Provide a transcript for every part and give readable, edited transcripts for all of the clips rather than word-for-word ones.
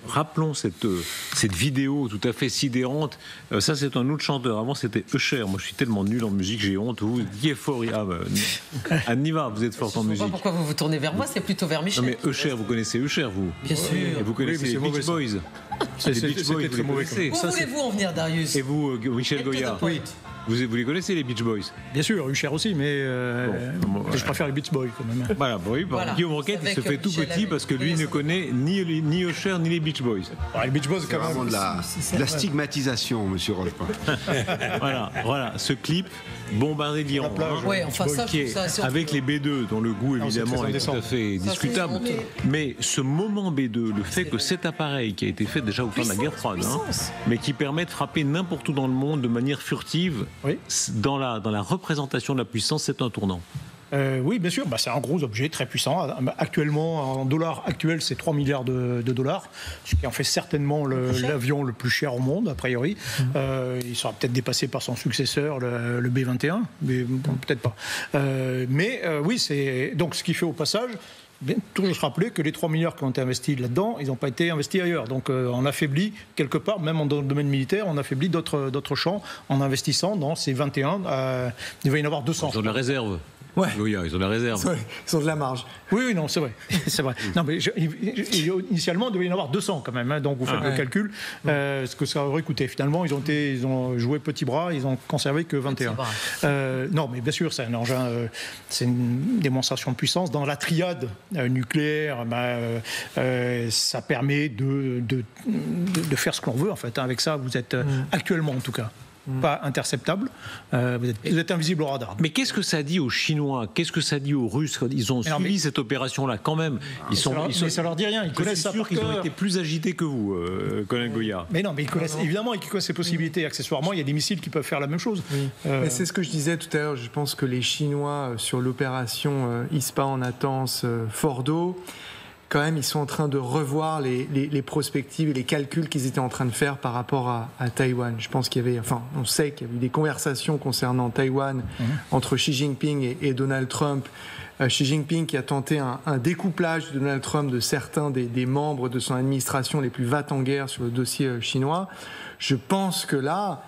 Rappelons cette vidéo tout à fait sidérante. Ça, c'est un autre chanteur. Avant, c'était Usher. Moi, je suis tellement nul en musique, j'ai honte. Vous, qui est fort? Anne Niva, vous êtes forte en musique. Je ne sais pas pourquoi vous vous tournez vers moi, c'est plutôt vers Michel. Non, mais Usher, vous connaissez Usher, vous? Bien sûr. Et vous connaissez les Beach Boys. Les Beach Boys, vous les connaissez. Où voulez-vous en venir, Darius? Et vous, Michel Goya? Oui. Vous les connaissez, les Beach Boys? Bien sûr, Usher aussi, mais je préfère les Beach Boys quand même. Voilà, oui, voilà. Guillaume Roquette, il se fait tout petit parce que lui ne connaît ni Usher ni les Beach Boys. Alors, les Beach Boys, c'est vraiment de la stigmatisation, monsieur Rolpin. voilà, ce clip bombardé d'Iran, ouais, enfin, avec les B2, dont le goût évidemment est tout à fait discutable. Mais ce moment B2, le fait que cet appareil qui a été fait déjà au temps de la guerre froide, mais qui permet de frapper n'importe où dans le monde de manière furtive, dans la représentation de la puissance, c'est un tournant. Oui, bien sûr, c'est un gros objet très puissant. Actuellement, en dollars actuels, c'est 3 milliards de dollars, ce qui en fait certainement l'avion le plus cher au monde, a priori. Il sera peut-être dépassé par son successeur, le B-21, mais bon, peut-être pas. Oui, c'est donc ce qui fait au passage. Toujours se rappeler que les 3 milliards qui ont été investis là-dedans, ils n'ont pas été investis ailleurs. Donc on affaiblit quelque part, même dans le domaine militaire, on affaiblit d'autres champs en investissant dans ces 21. Il va y en avoir 200. Ils ont de la réserve. Ouais. Oui, ils ont de la réserve. Ils ont de la marge. Oui, non, c'est vrai. C'est vrai. Non, mais initialement, il devait y en avoir 200 quand même. Donc vous faites le calcul, ce que ça aurait coûté. Finalement, ils ont joué petit bras, ils ont conservé que 21. Non, mais bien sûr, c'est un engin, c'est une démonstration de puissance. Dans la triade nucléaire, ça permet de faire ce qu'on veut en fait. Avec ça, vous êtes actuellement en tout cas pas interceptable, vous êtes invisible au radar. Mais qu'est-ce que ça dit aux Chinois? Qu'est-ce que ça dit aux Russes? Ils ont suivi cette opération-là quand même. Mais ça leur dit rien, ils connaissent ça. Je suis sûr qu'ils ont été plus agités que vous, Colin Goya. Mais non, mais ils connaissent, évidemment, ils connaissent ces possibilités. Accessoirement, il y a des missiles qui peuvent faire la même chose. Oui. Mais c'est ce que je disais tout à l'heure, je pense que les Chinois, sur l'opération Ispahan, Natanz, Fordo, quand même, ils sont en train de revoir les prospectives et les calculs qu'ils étaient en train de faire par rapport à Taïwan. Je pense qu'il y avait, on sait qu'il y a eu des conversations concernant Taïwan entre Xi Jinping et Donald Trump. Xi Jinping qui a tenté un découplage de Donald Trump de certains des membres de son administration les plus va-t-en-guerre sur le dossier chinois. Je pense que là,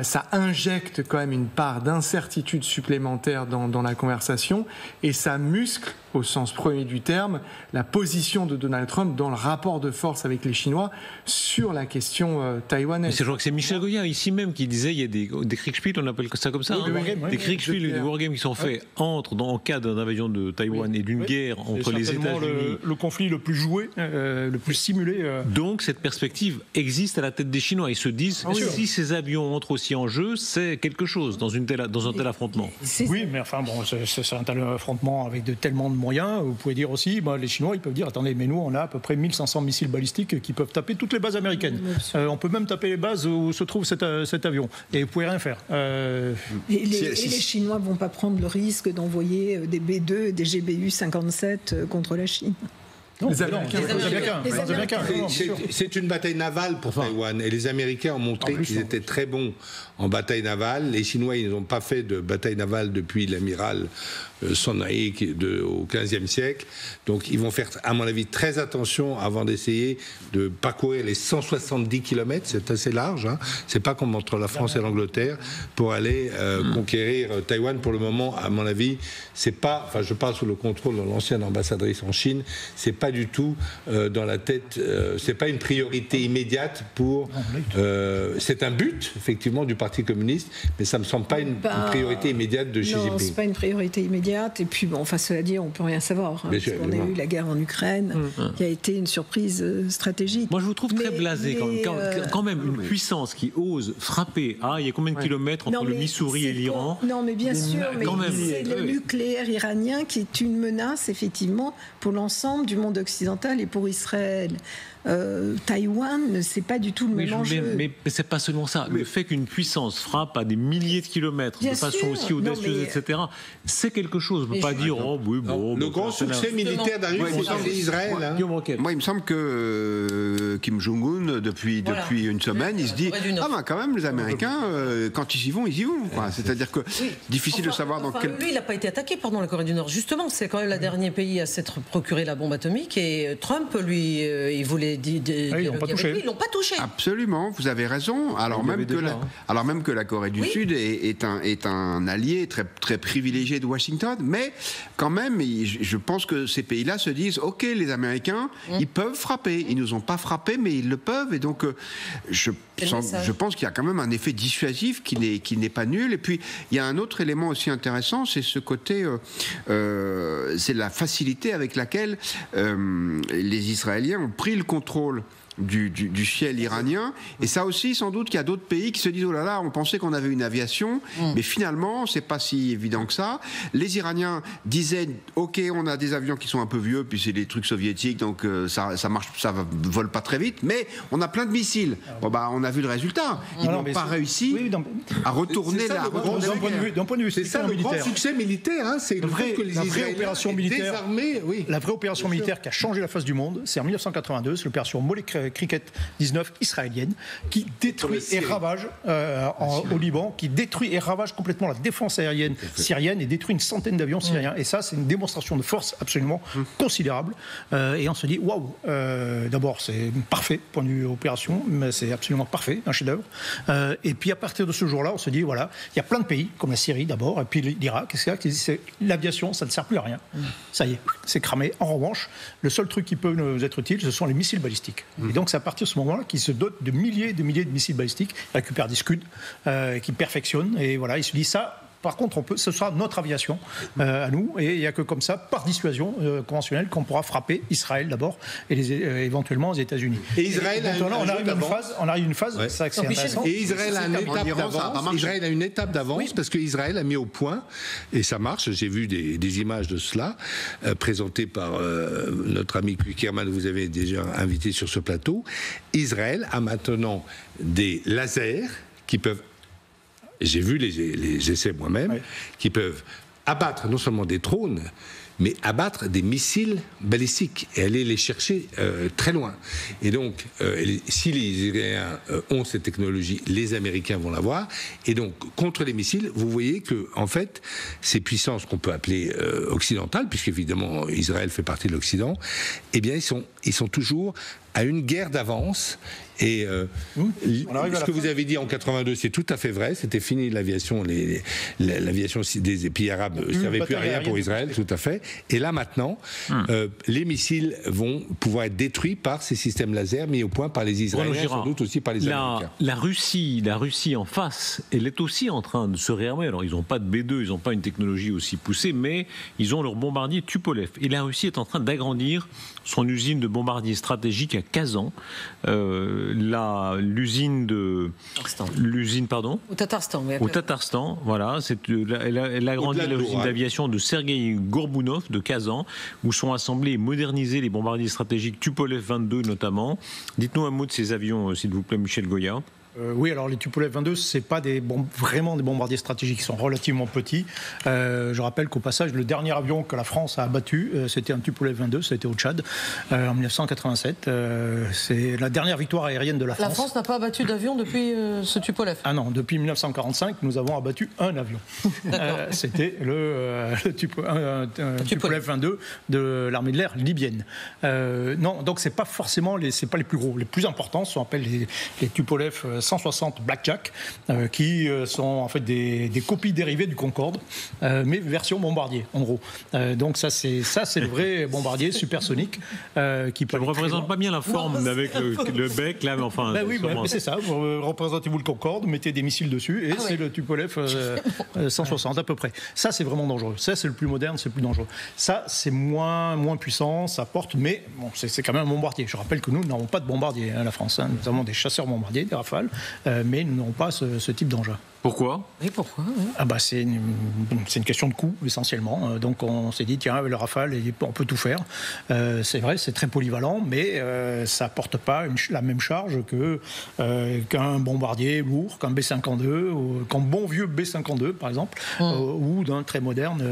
ça injecte quand même une part d'incertitude supplémentaire dans la conversation et ça muscle, au sens premier du terme, la position de Donald Trump dans le rapport de force avec les Chinois sur la question taïwanaise. Je crois que c'est Michel Goya ici même qui disait il y a des Kriegspiele, on appelle ça comme ça, des Kriegspiele, des wargames qui sont faits en cas d'invasion de Taïwan et d'une guerre entre les États-Unis. Le conflit le plus joué, le plus simulé. Donc cette perspective existe à la tête des Chinois. Ils se disent si ces avions entrent aussi en jeu, c'est quelque chose dans un tel affrontement. Oui, mais enfin bon, c'est un tel affrontement avec tellement de moyens. Vous pouvez dire aussi, les Chinois, ils peuvent dire, attendez, mais nous, on a à peu près 1500 missiles balistiques qui peuvent taper toutes les bases américaines. On peut même taper les bases où se trouve cet avion. Et vous pouvez rien faire. Et les Chinois ne vont pas prendre le risque d'envoyer des B2 et des GBU-57 contre la Chine. Non, les Américains. C'est une bataille navale pour Taïwan et les Américains ont montré qu'ils étaient très bons en bataille navale. Les Chinois, ils n'ont pas fait de bataille navale depuis l'amiral Sonai au XVe siècle. Donc ils vont faire, à mon avis, très attention avant d'essayer de parcourir les 170 km, c'est assez large, c'est pas comme entre la France et l'Angleterre, pour aller conquérir Taïwan. Pour le moment, à mon avis, c'est pas, je parle sous le contrôle de l'ancienne ambassadrice en Chine, c'est pas du tout dans la tête, c'est pas une priorité immédiate pour. C'est un but, effectivement, du Parti communiste, mais ça me semble pas une priorité immédiate de Xi Jinping. Non, c'est pas une priorité immédiate. Et puis, cela dit, on peut rien savoir. Parce qu'on a eu la guerre en Ukraine, qui a été une surprise stratégique. Moi, je vous trouve très blasé quand même une puissance qui ose frapper. Il y a combien de kilomètres entre le Missouri et l'Iran? Non, mais bien sûr, c'est le nucléaire iranien qui est une menace, effectivement, pour l'ensemble du monde occidental et pour Israël. Taïwan, c'est pas du tout le même enjeu. Mais c'est pas seulement ça. Le fait qu'une puissance frappe à des milliers de kilomètres de façon aussi audacieuse, etc., c'est quelque chose. On ne peut pas dire, le grand succès militaire d'Israël. Moi, il me semble que Kim Jong-un depuis une semaine. Il se dit quand même, les Américains, quand ils y vont, ils y vont. C'est-à-dire que difficile de savoir dans quel. Lui, il n'a pas été attaqué pendant la Corée du Nord. Justement, c'est quand même le dernier pays à s'être procuré la bombe atomique. Et Trump, lui, il voulait dire. Ils l'ont pas touché. Ils l'ont pas touché. Absolument, vous avez raison. Alors même que la Corée du Sud est un allié très, très privilégié de Washington, mais quand même, je pense que ces pays-là se disent ok, les Américains, ils peuvent frapper. Ils nous ont pas frappé, mais ils le peuvent. Et donc, je pense qu'il y a quand même un effet dissuasif qui n'est pas nul. Et puis, il y a un autre élément aussi intéressant, c'est ce côté, c'est la facilité avec laquelle les Israéliens ont pris le contrôle du ciel iranien. Et ça aussi, sans doute qu'il y a d'autres pays qui se disent oh là là, on pensait qu'on avait une aviation, mais finalement, c'est pas si évident que ça. Les Iraniens disaient ok, on a des avions qui sont un peu vieux, puis c'est des trucs soviétiques, donc ça marche, ça vole pas très vite, mais on a plein de missiles. Bon on a vu le résultat. Ils n'ont pas réussi à retourner la. D'un point de vue c'est ça le grand succès militaire. C'est la vraie opération militaire. La vraie opération militaire qui a changé la face du monde, c'est en 1982, c'est l'opération Cricket 19 israélienne qui détruit et ravage au Liban, qui détruit et ravage complètement la défense aérienne syrienne et détruit une centaine d'avions syriens. Et ça, c'est une démonstration de force absolument considérable. Et on se dit waouh, d'abord c'est parfait point de vue opération, mais c'est absolument parfait, un chef-d'œuvre. Et puis à partir de ce jour-là, on se dit voilà, il y a plein de pays comme la Syrie d'abord, et puis l'Irak, qui disent l'aviation, ça ne sert plus à rien. Ça y est, c'est cramé. En revanche, le seul truc qui peut nous être utile, ce sont les missiles balistiques. Et donc c'est à partir de ce moment-là qu'ils se dotent de milliers de missiles balistiques, récupèrent des Scud, qui perfectionnent, et voilà, ils se disent ça. Par contre, ce sera notre aviation à nous, et il n'y a que comme ça, par dissuasion conventionnelle, qu'on pourra frapper Israël d'abord, et éventuellement les États-Unis. Et Israël on arrive à une phase, c'est ça que c'est intéressant. Et Israël a une étape d'avance, parce qu'Israël a mis au point, et ça marche, j'ai vu des images de cela, présentées par notre ami Kuckerman, vous avez déjà invité sur ce plateau. Israël a maintenant des lasers qui peuvent, j'ai vu les essais moi-même, qui peuvent abattre non seulement des drones, mais abattre des missiles balistiques et aller les chercher très loin. Et donc, si les Israéliens ont cette technologie, les Américains vont l'avoir. Et donc, contre les missiles, vous voyez que, en fait, ces puissances qu'on peut appeler occidentales, puisqu'évidemment Israël fait partie de l'Occident, eh bien, ils sont toujours à une guerre d'avance. Et ce que vous avez dit en 82, c'est tout à fait vrai. C'était fini l'aviation, l'aviation des pays arabes ne servait plus à rien pour Israël, tout à fait. Et là maintenant, les missiles vont pouvoir être détruits par ces systèmes laser mis au point par les Israéliens, sans doute aussi par les Américains. La Russie en face, elle est aussi en train de se réarmer. Alors ils n'ont pas de B2, ils n'ont pas une technologie aussi poussée, mais ils ont leur bombardier Tupolev. Et la Russie est en train d'agrandir son usine de bombardiers stratégiques à Kazan. L'usine au Tatarstan, voilà, elle a grandi l'usine d'aviation de Sergei Gorbunov de Kazan, où sont assemblés et modernisés les bombardiers stratégiques Tupolev 22 notamment. Dites-nous un mot de ces avions, s'il vous plaît, Michel Goya. Oui, alors les Tupolev 22, c'est pas vraiment des bombardiers stratégiques, ils sont relativement petits. Je rappelle qu'au passage, le dernier avion que la France a abattu, c'était un Tupolev 22, c'était au Tchad, en 1987. C'est la dernière victoire aérienne de la France. La France n'a pas abattu d'avion depuis ce Tupolev? Ah non, depuis 1945, nous avons abattu un avion. C'était le Tupolev 22 de l'armée de l'air libyenne. Non, donc c'est pas forcément c'est pas les plus gros. Les plus importants sont appelés les Tupolev 160 Blackjack, qui sont en fait des copies dérivées du Concorde, mais version bombardier, en gros. Donc ça c'est le vrai bombardier supersonique qui peut. Ça ne représente pas bien la forme avec le bec là, mais enfin. Oui, mais c'est ça. Représentez-vous le Concorde, mettez des missiles dessus, et c'est le Tupolev 160 à peu près. Ça c'est vraiment dangereux. Ça c'est le plus moderne, c'est le plus dangereux. Ça c'est moins puissant, ça porte, mais bon, c'est quand même un bombardier. Je rappelle que nous n'avons pas de bombardier, la France. Nous avons des chasseurs bombardiers, des Rafales. Mais nous n'avons pas ce type d'engin. Pourquoi ? Oui, pourquoi ? C'est une question de coût, essentiellement. Donc on s'est dit, tiens, le Rafale, on peut tout faire. C'est vrai, c'est très polyvalent, mais ça n'apporte pas la même charge qu'un bombardier lourd, qu'un B-52, ou qu'un bon vieux B-52, par exemple, ou d'un très moderne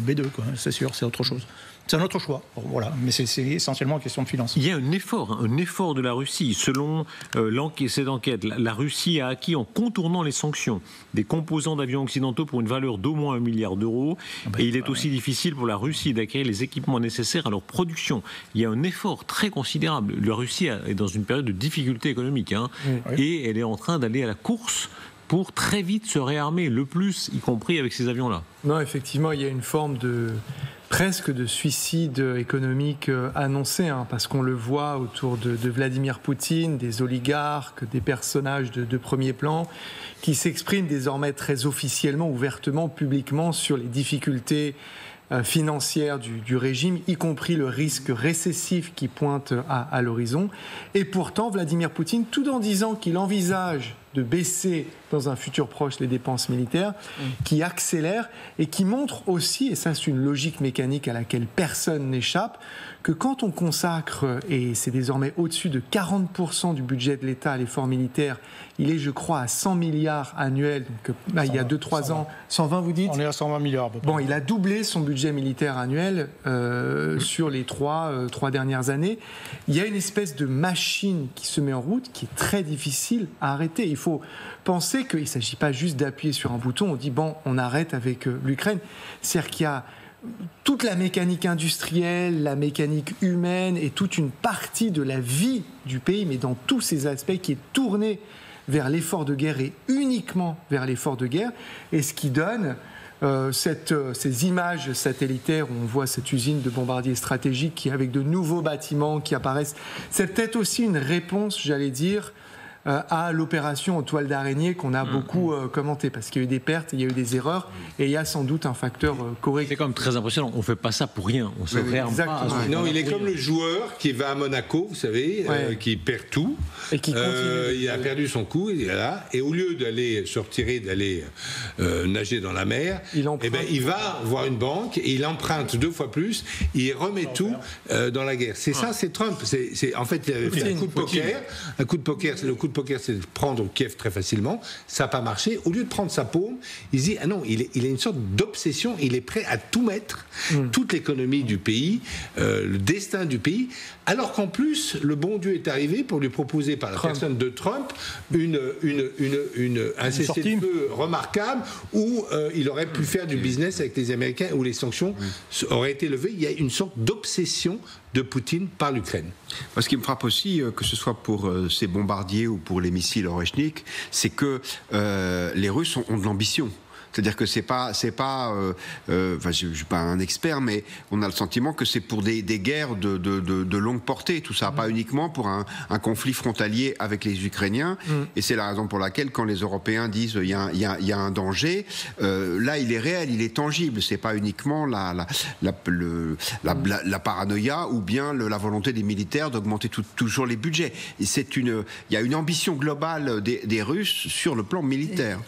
B-2, quoi. C'est sûr, c'est autre chose. C'est un autre choix, voilà. Mais c'est essentiellement une question de finance. Il y a un effort de la Russie. Selon cette enquête, la Russie a acquis en contournant les sanctions des composants d'avions occidentaux pour une valeur d'au moins 1 milliard d'euros. Et il est aussi difficile pour la Russie d'acquérir les équipements nécessaires à leur production. Il y a un effort très considérable. La Russie est dans une période de difficulté économique, et elle est en train d'aller à la course pour très vite se réarmer, le plus, y compris avec ces avions-là. Non, effectivement, il y a une forme presque de suicide économique annoncé, parce qu'on le voit autour de Vladimir Poutine, des oligarques, des personnages de premier plan, qui s'expriment désormais très officiellement, ouvertement, publiquement sur les difficultés financière du régime, y compris le risque récessif qui pointe à l'horizon. Et pourtant, Vladimir Poutine, tout en disant qu'il envisage de baisser dans un futur proche les dépenses militaires, qui accélère et qui montre aussi, et ça c'est une logique mécanique à laquelle personne n'échappe, que quand on consacre, et c'est désormais au-dessus de 40% du budget de l'État à l'effort militaire, il est, je crois, à 100 milliards annuels, donc il y a 2-3 ans, 120 vous dites ? On est à 120 milliards. Bon, il a doublé son budget militaire annuel sur les trois dernières années. Il y a une espèce de machine qui se met en route, qui est très difficile à arrêter. Il faut penser qu'il ne s'agit pas juste d'appuyer sur un bouton, on dit bon, on arrête avec l'Ukraine. C'est-à-dire qu'il y a toute la mécanique industrielle, la mécanique humaine et toute une partie de la vie du pays, mais dans tous ces aspects, qui est tournée vers l'effort de guerre et uniquement vers l'effort de guerre, et ce qui donne ces images satellitaires où on voit cette usine de bombardiers stratégiques qui, avec de nouveaux bâtiments qui apparaissent. C'est peut-être aussi une réponse, j'allais dire, à l'opération en toile d'araignée qu'on a beaucoup commenté, parce qu'il y a eu des pertes, il y a eu des erreurs, et il y a sans doute un facteur correct. C'est quand même très impressionnant, on ne fait pas ça pour rien, on se réarme pas. Non, il est comme le joueur qui va à Monaco, vous savez, qui perd tout, et qui continue. Il a perdu son coup, il est là, et au lieu d'aller se retirer, d'aller nager dans la mer, il va voir une banque, et il emprunte 2 fois plus, il remet tout dans la guerre. C'est ça, c'est Trump. En fait, il avait fait un coup de poker, le coup de poker, c'est de prendre Kiev très facilement. Ça n'a pas marché. Au lieu de prendre sa paume, il se dit ah non, il a une sorte d'obsession. Il est prêt à tout mettre, toute l'économie du pays, le destin du pays. Alors qu'en plus, le bon Dieu est arrivé pour lui proposer par la personne de Trump un cessez-le-feu remarquable où il aurait pu faire du business avec les Américains, où les sanctions auraient été levées. Il y a une sorte d'obsession de Poutine par l'Ukraine. Ce qui me frappe aussi, que ce soit pour ces bombardiers ou pour les missiles Oreshnik, c'est que les Russes ont de l'ambition. C'est-à-dire que c'est pas, je suis pas un expert, mais on a le sentiment que c'est pour des guerres de longue portée, tout ça, pas uniquement pour un conflit frontalier avec les Ukrainiens. Et c'est la raison pour laquelle, quand les Européens disent il y a un danger, là il est réel, il est tangible. C'est pas uniquement la paranoïa ou bien la volonté des militaires d'augmenter toujours les budgets. Il y a une ambition globale des Russes sur le plan militaire.